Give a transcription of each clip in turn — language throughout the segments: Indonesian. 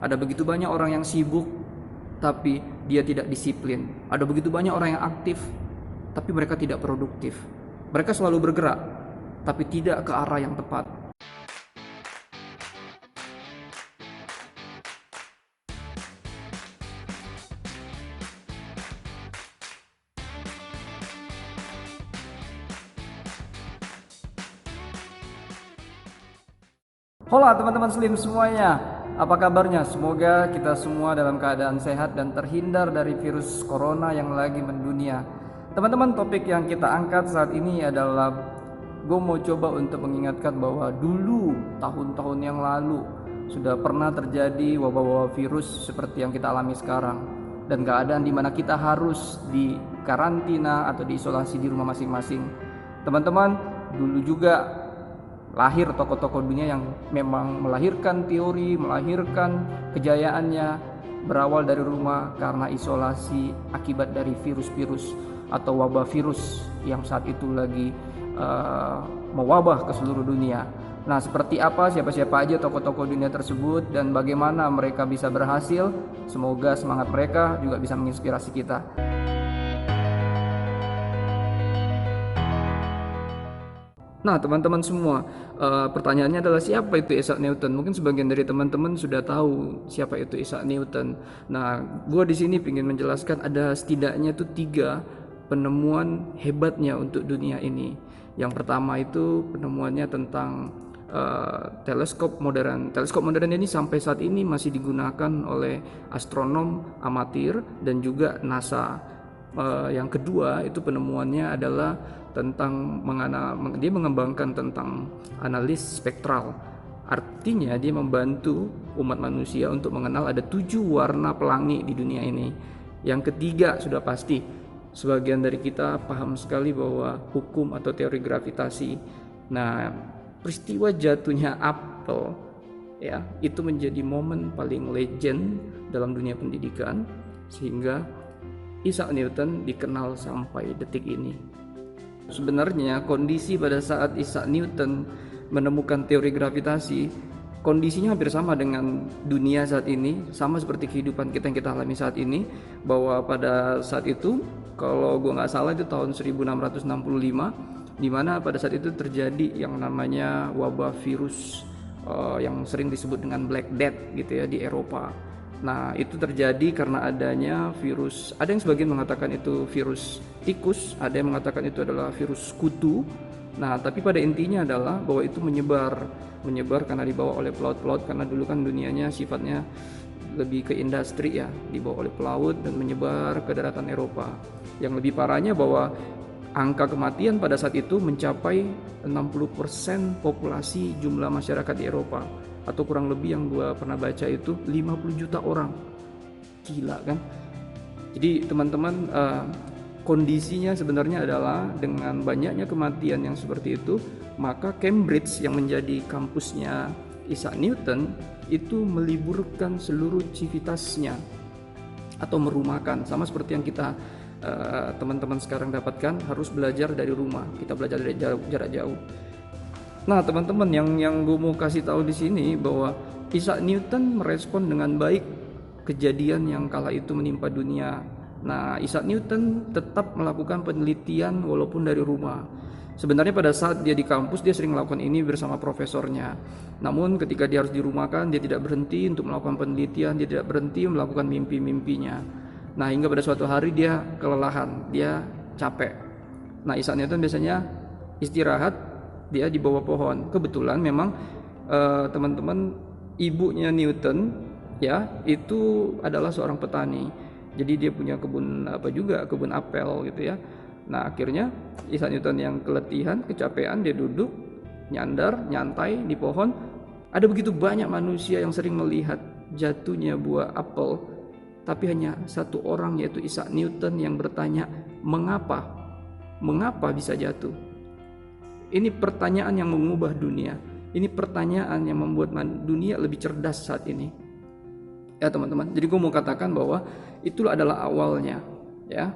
Ada begitu banyak orang yang sibuk, tapi dia tidak disiplin. Ada begitu banyak orang yang aktif, tapi mereka tidak produktif. Mereka selalu bergerak, tapi tidak ke arah yang tepat. Hola teman-teman Slim semuanya, apa kabarnya? Semoga kita semua dalam keadaan sehat dan terhindar dari virus corona yang lagi mendunia. Teman-teman, topik yang kita angkat saat ini adalah gue mau coba untuk mengingatkan bahwa dulu tahun-tahun yang lalu sudah pernah terjadi wabah-wabah virus seperti yang kita alami sekarang, dan keadaan dimana kita harus di karantina atau diisolasi di rumah masing-masing. Teman-teman, dulu juga lahir tokoh-tokoh dunia yang memang melahirkan teori, melahirkan kejayaannya berawal dari rumah karena isolasi akibat dari virus-virus atau wabah virus yang saat itu lagi mewabah ke seluruh dunia. Nah, seperti apa, siapa-siapa aja tokoh-tokoh dunia tersebut dan bagaimana mereka bisa berhasil? Semoga semangat mereka juga bisa menginspirasi kita. Nah, teman-teman semua, pertanyaannya adalah siapa itu Isaac Newton? Mungkin sebagian dari teman-teman sudah tahu siapa itu Isaac Newton. Nah, gue di sini ingin menjelaskan ada setidaknya itu 3 penemuan hebatnya untuk dunia ini. Yang pertama itu penemuannya tentang teleskop modern. Teleskop modern ini sampai saat ini masih digunakan oleh astronom amatir dan juga NASA. Yang kedua itu penemuannya adalah tentang dia mengembangkan tentang analis spektral. Artinya dia membantu umat manusia untuk mengenal ada 7 warna pelangi di dunia ini. Yang ketiga sudah pasti sebagian dari kita paham sekali bahwa hukum atau teori gravitasi. Nah, peristiwa jatuhnya apel ya itu menjadi momen paling legend dalam dunia pendidikan sehingga Isaac Newton dikenal sampai detik ini. Sebenarnya kondisi pada saat Isaac Newton menemukan teori gravitasi, kondisinya hampir sama dengan dunia saat ini, sama seperti kehidupan kita yang kita alami saat ini, bahwa pada saat itu, kalau gue nggak salah itu tahun 1665, di mana pada saat itu terjadi yang namanya wabah virus yang sering disebut dengan Black Death gitu ya di Eropa. Nah, itu terjadi karena adanya virus. Ada yang sebagian mengatakan itu virus tikus, ada yang mengatakan itu adalah virus kutu. Nah, tapi pada intinya adalah bahwa itu menyebar karena dibawa oleh pelaut-pelaut, karena dulu kan dunianya sifatnya lebih ke industri ya, dibawa oleh pelaut dan menyebar ke daratan Eropa. Yang lebih parahnya bahwa angka kematian pada saat itu mencapai 60% populasi jumlah masyarakat di Eropa, atau kurang lebih yang gue pernah baca itu 50 juta orang. Gila kan? Jadi teman-teman, kondisinya sebenarnya adalah dengan banyaknya kematian yang seperti itu, maka Cambridge yang menjadi kampusnya Isaac Newton itu meliburkan seluruh civitasnya atau merumahkan, sama seperti yang kita teman-teman sekarang dapatkan, harus belajar dari rumah, kita belajar dari jarak jauh. Nah, teman-teman, yang gue mau kasih tahu di sini bahwa Isaac Newton merespon dengan baik kejadian yang kala itu menimpa dunia. Nah, Isaac Newton tetap melakukan penelitian walaupun dari rumah. Sebenarnya pada saat dia di kampus dia sering melakukan ini bersama profesornya. Namun ketika dia harus dirumahkan, dia tidak berhenti untuk melakukan penelitian, dia tidak berhenti melakukan mimpi-mimpinya. Nah, hingga pada suatu hari dia kelelahan, dia capek. Nah, Isaac Newton biasanya istirahat, dia di bawah pohon. Kebetulan memang teman-teman, ibunya Newton ya itu adalah seorang petani. Jadi dia punya kebun kebun apel gitu ya. Nah, akhirnya Isaac Newton yang keletihan, kecapean, dia duduk nyandar, nyantai di pohon. Ada begitu banyak manusia yang sering melihat jatuhnya buah apel, tapi hanya satu orang yaitu Isaac Newton yang bertanya, "Mengapa? Mengapa bisa jatuh?" Ini pertanyaan yang mengubah dunia. Ini pertanyaan yang membuat dunia lebih cerdas saat ini. Ya teman-teman, jadi gue mau katakan bahwa itu adalah awalnya ya.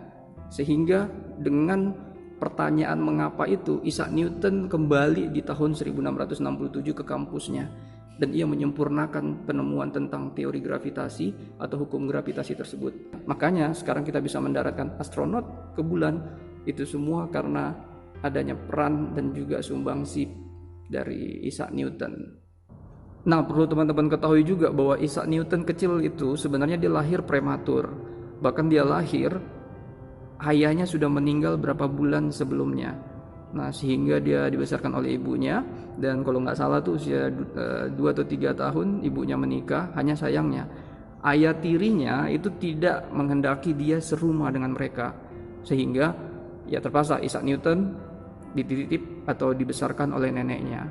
Sehingga dengan pertanyaan mengapa itu, Isaac Newton kembali di tahun 1667 ke kampusnya. dan ia menyempurnakan penemuan tentang teori gravitasi atau hukum gravitasi tersebut. Makanya sekarang kita bisa mendaratkan astronot ke bulan, itu semua karena adanya peran dan juga sumbangsi dari Isaac Newton. Nah, perlu teman-teman ketahui juga bahwa Isaac Newton kecil itu sebenarnya dia lahir prematur. Bahkan dia lahir, ayahnya sudah meninggal berapa bulan sebelumnya. Nah, sehingga dia dibesarkan oleh ibunya, dan kalau nggak salah tuh usia 2 atau 3 tahun ibunya menikah. Hanya sayangnya ayah tirinya itu tidak menghendaki dia serumah dengan mereka, sehingga ya terpaksa Isaac Newton dititip atau dibesarkan oleh neneknya.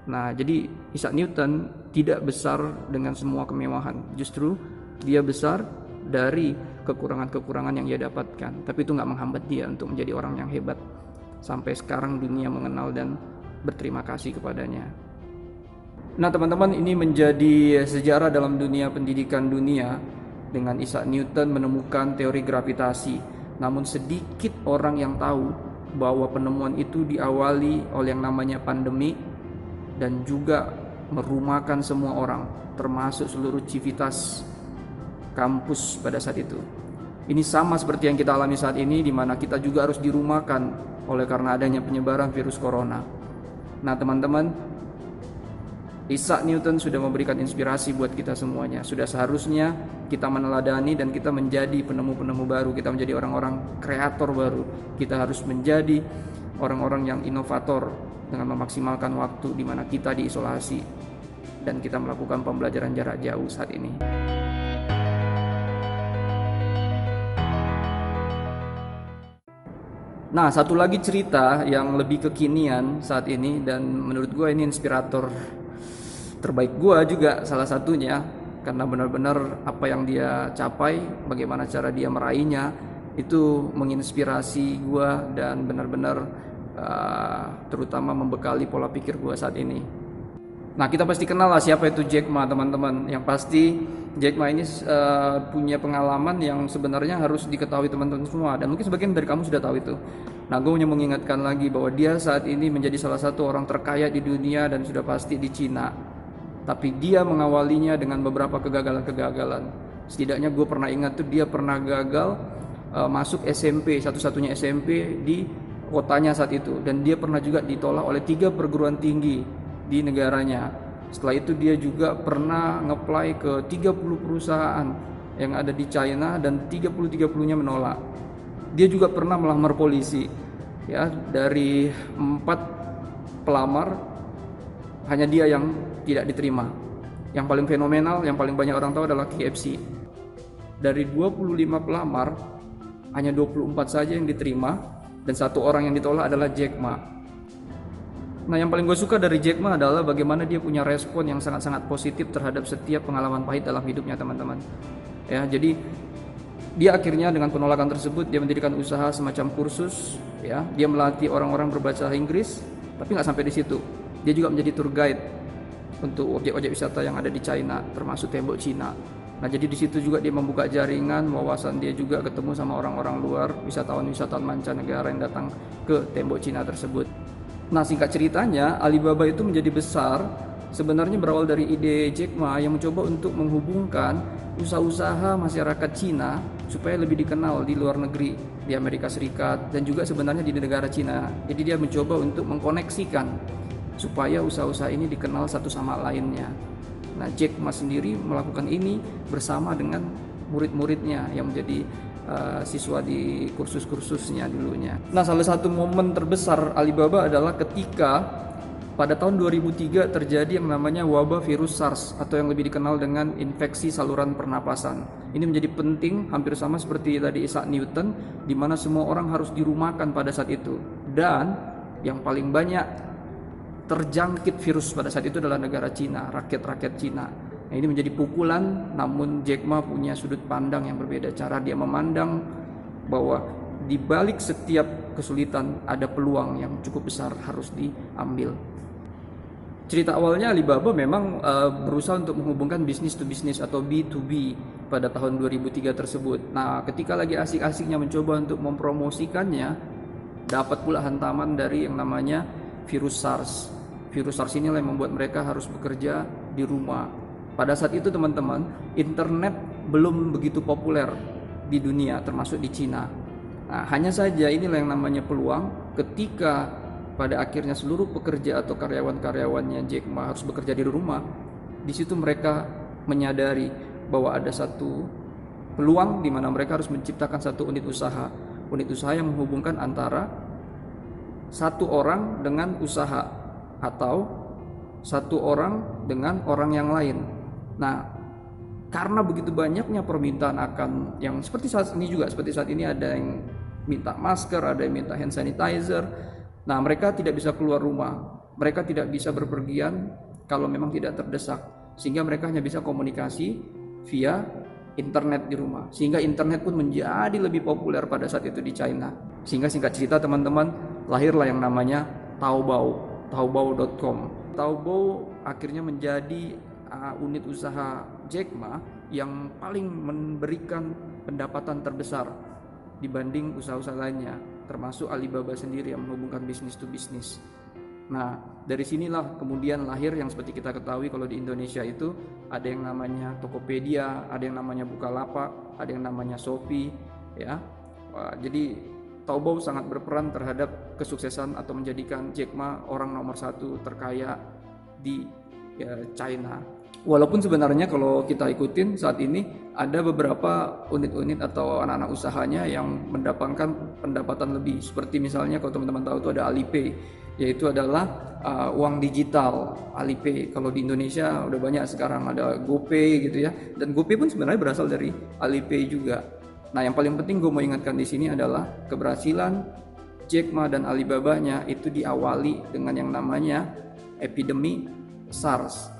Nah, jadi Isaac Newton tidak besar dengan semua kemewahan, justru dia besar dari kekurangan-kekurangan yang dia dapatkan, tapi itu nggak menghambat dia untuk menjadi orang yang hebat. Sampai sekarang dunia mengenal dan berterima kasih kepadanya. Nah teman-teman, ini menjadi sejarah dalam dunia pendidikan dunia dengan Isaac Newton menemukan teori gravitasi. Namun sedikit orang yang tahu bahwa penemuan itu diawali oleh yang namanya pandemi dan juga merumahkan semua orang, termasuk seluruh civitas kampus pada saat itu. Ini sama seperti yang kita alami saat ini, di mana kita juga harus dirumahkan oleh karena adanya penyebaran virus corona. Nah teman-teman, Isaac Newton sudah memberikan inspirasi buat kita semuanya. Sudah seharusnya kita meneladani dan kita menjadi penemu-penemu baru. Kita menjadi orang-orang kreator baru. Kita harus menjadi orang-orang yang inovator dengan memaksimalkan waktu di mana kita diisolasi dan kita melakukan pembelajaran jarak jauh saat ini. Nah, satu lagi cerita yang lebih kekinian saat ini, dan menurut gue ini inspirator terbaik gue juga salah satunya, karena benar-benar apa yang dia capai, bagaimana cara dia meraihnya, itu menginspirasi gue dan benar-benar terutama membekali pola pikir gue saat ini. Nah, kita pasti kenal lah siapa itu Jack Ma, teman-teman. Yang pasti Jack Ma ini punya pengalaman yang sebenarnya harus diketahui teman-teman semua, dan mungkin sebagian dari kamu sudah tahu itu. Nah, gue hanya mengingatkan lagi bahwa dia saat ini menjadi salah satu orang terkaya di dunia dan sudah pasti di Cina. Tapi dia mengawalinya dengan beberapa kegagalan-kegagalan. Setidaknya gue pernah ingat tuh, dia pernah gagal masuk SMP, satu-satunya SMP di kotanya saat itu, dan dia pernah juga ditolak oleh 3 perguruan tinggi di negaranya. Setelah itu dia juga pernah nge-apply ke 30 perusahaan yang ada di China dan 30-30-nya menolak. Dia juga pernah melamar polisi. Ya, dari 4 pelamar hanya dia yang tidak diterima. Yang paling fenomenal, yang paling banyak orang tahu adalah KFC. Dari 25 pelamar hanya 24 saja yang diterima, dan 1 orang yang ditolak adalah Jack Ma. Nah, yang paling gue suka dari Jack Ma adalah bagaimana dia punya respon yang sangat-sangat positif terhadap setiap pengalaman pahit dalam hidupnya, teman-teman. Ya, jadi dia akhirnya dengan penolakan tersebut dia mendirikan usaha semacam kursus, ya. Dia melatih orang-orang berbahasa Inggris, tapi nggak sampai di situ. Dia juga menjadi tour guide untuk objek-objek wisata yang ada di China, termasuk tembok Cina. Nah, jadi di situ juga dia membuka jaringan wawasan, dia juga ketemu sama orang-orang luar, wisatawan-wisatawan mancanegara yang datang ke tembok Cina tersebut. Nah, singkat ceritanya, Alibaba itu menjadi besar sebenarnya berawal dari ide Jack Ma yang mencoba untuk menghubungkan usaha-usaha masyarakat Cina supaya lebih dikenal di luar negeri, di Amerika Serikat dan juga sebenarnya di negara Cina. Jadi dia mencoba untuk mengkoneksikan supaya usaha-usaha ini dikenal satu sama lainnya. Nah, Jack Ma sendiri melakukan ini bersama dengan murid-muridnya yang menjadi siswa di kursus-kursusnya dulunya. Nah, salah satu momen terbesar Alibaba adalah ketika pada tahun 2003 terjadi yang namanya wabah virus SARS atau yang lebih dikenal dengan infeksi saluran pernapasan. Ini menjadi penting, hampir sama seperti tadi Isaac Newton, di mana semua orang harus dirumahkan pada saat itu. Dan yang paling banyak terjangkit virus pada saat itu adalah negara Cina, rakyat-rakyat Cina. Nah, ini menjadi pukulan, namun Jack Ma punya sudut pandang yang berbeda. Cara dia memandang bahwa di balik setiap kesulitan ada peluang yang cukup besar harus diambil. Cerita awalnya Alibaba memang berusaha untuk menghubungkan bisnis to bisnis atau B2B pada tahun 2003 tersebut. Nah, ketika lagi asik-asiknya mencoba untuk mempromosikannya, dapat pula hantaman dari yang namanya virus SARS. Virus SARS inilah yang membuat mereka harus bekerja di rumah. Pada saat itu teman-teman, internet belum begitu populer di dunia, termasuk di Cina. Nah, hanya saja inilah yang namanya peluang ketika pada akhirnya seluruh pekerja atau karyawan-karyawannya Jack Ma harus bekerja di rumah. Di situ mereka menyadari bahwa ada satu peluang di mana mereka harus menciptakan satu unit usaha yang menghubungkan antara satu orang dengan usaha atau satu orang dengan orang yang lain. Nah, karena begitu banyaknya permintaan akan yang seperti saat ini ada yang minta masker, ada yang minta hand sanitizer. Nah, mereka tidak bisa keluar rumah, mereka tidak bisa berpergian kalau memang tidak terdesak, sehingga mereka hanya bisa komunikasi via internet di rumah. Sehingga internet pun menjadi lebih populer pada saat itu di China. Sehingga singkat cerita teman-teman, lahirlah yang namanya Taobao.com. Taobao akhirnya menjadi unit usaha Jack Ma yang paling memberikan pendapatan terbesar dibanding usaha-usaha lainnya, termasuk Alibaba sendiri yang menghubungkan bisnis to bisnis. Nah, dari sinilah kemudian lahir yang seperti kita ketahui kalau di Indonesia itu ada yang namanya Tokopedia, ada yang namanya Bukalapak, ada yang namanya Shopee, ya. Jadi Taobao sangat berperan terhadap kesuksesan atau menjadikan Jack Ma orang nomor 1 terkaya di China. Walaupun sebenarnya kalau kita ikutin saat ini ada beberapa unit-unit atau anak-anak usahanya yang mendapatkan pendapatan lebih. Seperti misalnya kalau teman-teman tahu itu ada Alipay, yaitu adalah uang digital Alipay. Kalau di Indonesia udah banyak sekarang ada GoPay gitu ya. Dan GoPay pun sebenarnya berasal dari Alipay juga. Nah, yang paling penting gue mau ingatkan di sini adalah keberhasilan Jack Ma dan Alibabanya itu diawali dengan yang namanya epidemi SARS,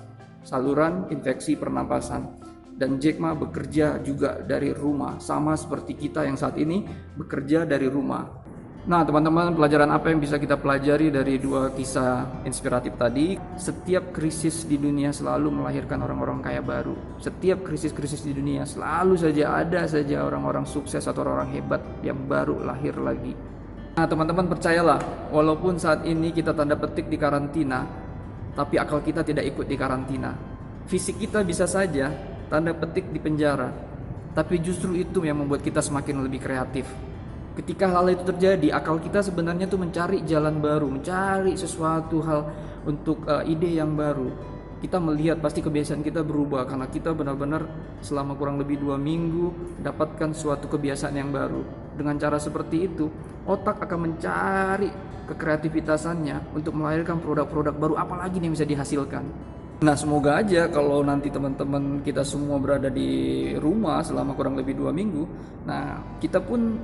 saluran infeksi pernapasan. Dan Jack Ma bekerja juga dari rumah, sama seperti kita yang saat ini bekerja dari rumah. Nah teman-teman, pelajaran apa yang bisa kita pelajari dari dua kisah inspiratif tadi? Setiap krisis di dunia selalu melahirkan orang-orang kaya baru. Setiap krisis-krisis di dunia selalu saja ada saja orang-orang sukses atau orang-orang hebat yang baru lahir lagi. Nah teman-teman, percayalah, walaupun saat ini kita tanda petik di karantina, tapi akal kita tidak ikut di karantina. Fisik kita bisa saja tanda petik di penjara, tapi justru itu yang membuat kita semakin lebih kreatif. Ketika hal itu terjadi, akal kita sebenarnya tuh mencari jalan baru, mencari sesuatu hal untuk ide yang baru. Kita melihat pasti kebiasaan kita berubah karena kita benar-benar selama kurang lebih 2 minggu dapatkan suatu kebiasaan yang baru. Dengan cara seperti itu, otak akan mencari kekreativitasannya untuk melahirkan produk-produk baru, apalagi yang bisa dihasilkan. Nah semoga aja kalau nanti teman-teman kita semua berada di rumah selama kurang lebih 2 minggu, nah kita pun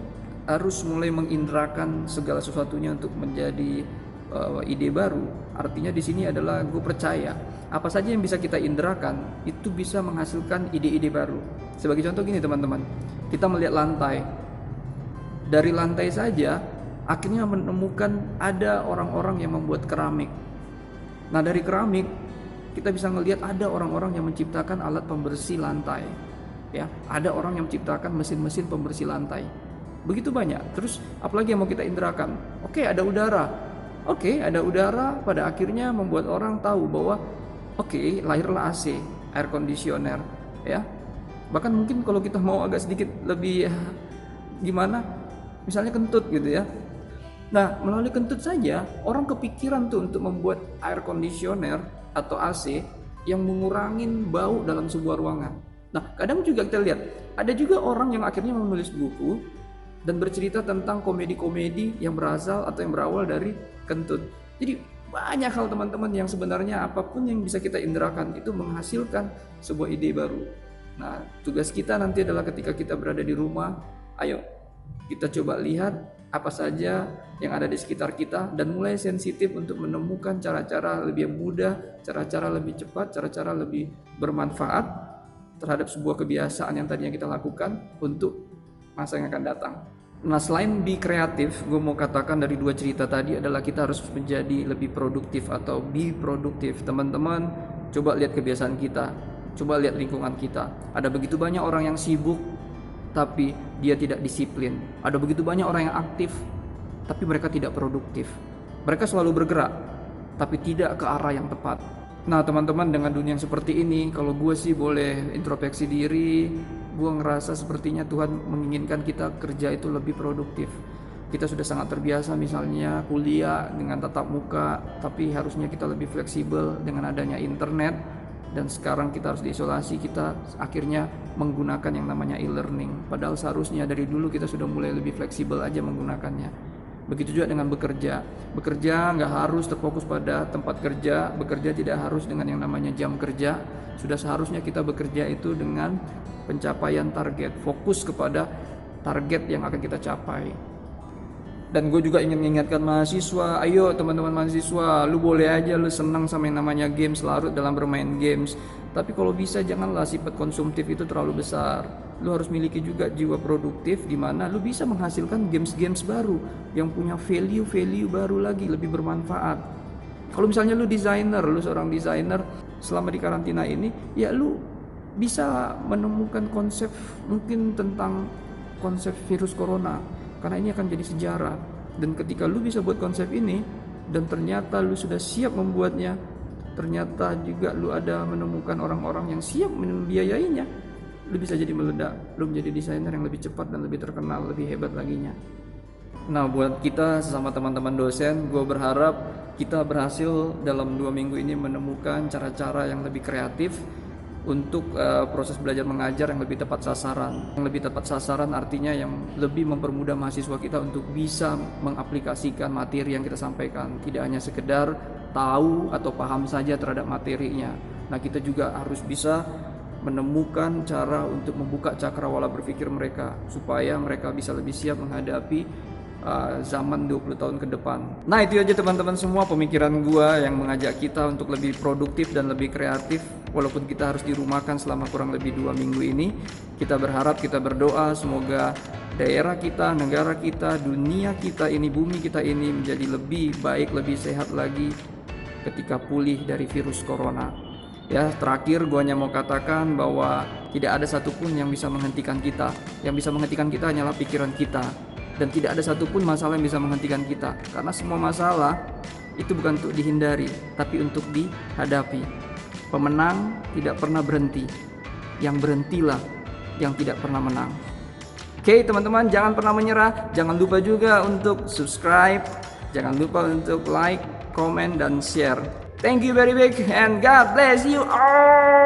harus mulai mengindrakan segala sesuatunya untuk menjadi ide baru. Artinya di sini adalah gue percaya apa saja yang bisa kita indrakan itu bisa menghasilkan ide-ide baru. Sebagai contoh gini teman-teman, kita melihat lantai. Dari lantai saja akhirnya menemukan ada orang-orang yang membuat keramik. Nah dari keramik kita bisa melihat ada orang-orang yang menciptakan alat pembersih lantai, ya. Ada orang yang menciptakan mesin-mesin pembersih lantai. Begitu banyak. Terus apalagi yang mau kita indrakan? Oke, ada udara. Oke, ada udara pada akhirnya membuat orang tahu bahwa lahirlah AC, air conditioner, ya. Bahkan mungkin kalau kita mau agak sedikit lebih gimana? Misalnya kentut gitu ya. Nah, melalui kentut saja orang kepikiran tuh untuk membuat air conditioner atau AC yang mengurangin bau dalam sebuah ruangan. Nah, kadang juga kita lihat ada juga orang yang akhirnya menulis buku dan bercerita tentang komedi-komedi yang berasal atau yang berawal dari kentut. Jadi banyak hal teman-teman yang sebenarnya apapun yang bisa kita indrakan itu menghasilkan sebuah ide baru. Nah, tugas kita nanti adalah ketika kita berada di rumah, ayo kita coba lihat apa saja yang ada di sekitar kita dan mulai sensitif untuk menemukan cara-cara lebih mudah, cara-cara lebih cepat, cara-cara lebih bermanfaat terhadap sebuah kebiasaan yang tadinya kita lakukan untuk masa yang akan datang. Nah selain be kreatif, gue mau katakan dari dua cerita tadi adalah kita harus menjadi lebih produktif atau be produktif. Teman-teman coba lihat kebiasaan kita, coba lihat lingkungan kita. Ada begitu banyak orang yang sibuk tapi dia tidak disiplin. Ada begitu banyak orang yang aktif tapi mereka tidak produktif. Mereka selalu bergerak tapi tidak ke arah yang tepat. Nah teman-teman, dengan dunia yang seperti ini, kalau gue sih boleh introspeksi diri, gue ngerasa sepertinya Tuhan menginginkan kita kerja itu lebih produktif. Kita sudah sangat terbiasa misalnya kuliah dengan tatap muka, tapi harusnya kita lebih fleksibel dengan adanya internet. Dan sekarang kita harus diisolasi, kita akhirnya menggunakan yang namanya e-learning. Padahal seharusnya dari dulu kita sudah mulai lebih fleksibel aja menggunakannya. Begitu juga dengan bekerja. Bekerja nggak harus terfokus pada tempat kerja, bekerja tidak harus dengan yang namanya jam kerja. Sudah seharusnya kita bekerja itu dengan pencapaian target, fokus kepada target yang akan kita capai. Dan gue juga ingin mengingatkan mahasiswa, ayo teman-teman mahasiswa, lu boleh aja lu senang sama yang namanya games, larut dalam bermain games, tapi kalau bisa janganlah sifat konsumtif itu terlalu besar. Lu harus miliki juga jiwa produktif, di mana lu bisa menghasilkan games-games baru yang punya value baru lagi, lebih bermanfaat. Kalau misalnya lu desainer, lu seorang desainer, selama di karantina ini, ya lu bisa menemukan konsep mungkin tentang konsep virus corona, karena ini akan jadi sejarah. Dan ketika lu bisa buat konsep ini dan ternyata lu sudah siap membuatnya, ternyata juga lu ada menemukan orang-orang yang siap membiayainya, lu bisa jadi meledak, lu menjadi desainer yang lebih cepat dan lebih terkenal, lebih hebat laginya. Nah buat kita sesama teman-teman dosen, gue berharap kita berhasil dalam 2 minggu ini menemukan cara-cara yang lebih kreatif untuk proses belajar mengajar yang lebih tepat sasaran. Yang lebih tepat sasaran artinya yang lebih mempermudah mahasiswa kita untuk bisa mengaplikasikan materi yang kita sampaikan. Tidak hanya sekedar tahu atau paham saja terhadap materinya. Nah kita juga harus bisa menemukan cara untuk membuka cakrawala berpikir mereka, supaya mereka bisa lebih siap menghadapi zaman 20 tahun ke depan. Nah itu aja teman-teman semua pemikiran gua yang mengajak kita untuk lebih produktif dan lebih kreatif. Walaupun kita harus dirumahkan selama kurang lebih 2 minggu ini, kita berharap, kita berdoa semoga daerah kita, negara kita, dunia kita ini, bumi kita ini menjadi lebih baik, lebih sehat lagi ketika pulih dari virus corona. Ya, terakhir gue hanya mau katakan bahwa tidak ada satupun yang bisa menghentikan kita. Yang bisa menghentikan kita hanyalah pikiran kita. Dan tidak ada satupun masalah yang bisa menghentikan kita. Karena semua masalah itu bukan untuk dihindari, tapi untuk dihadapi. Pemenang tidak pernah berhenti. Yang berhentilah yang tidak pernah menang. Oke teman-teman, jangan pernah menyerah. Jangan lupa juga untuk subscribe. Jangan lupa untuk like, comment, dan share. Thank you very big and God bless you all.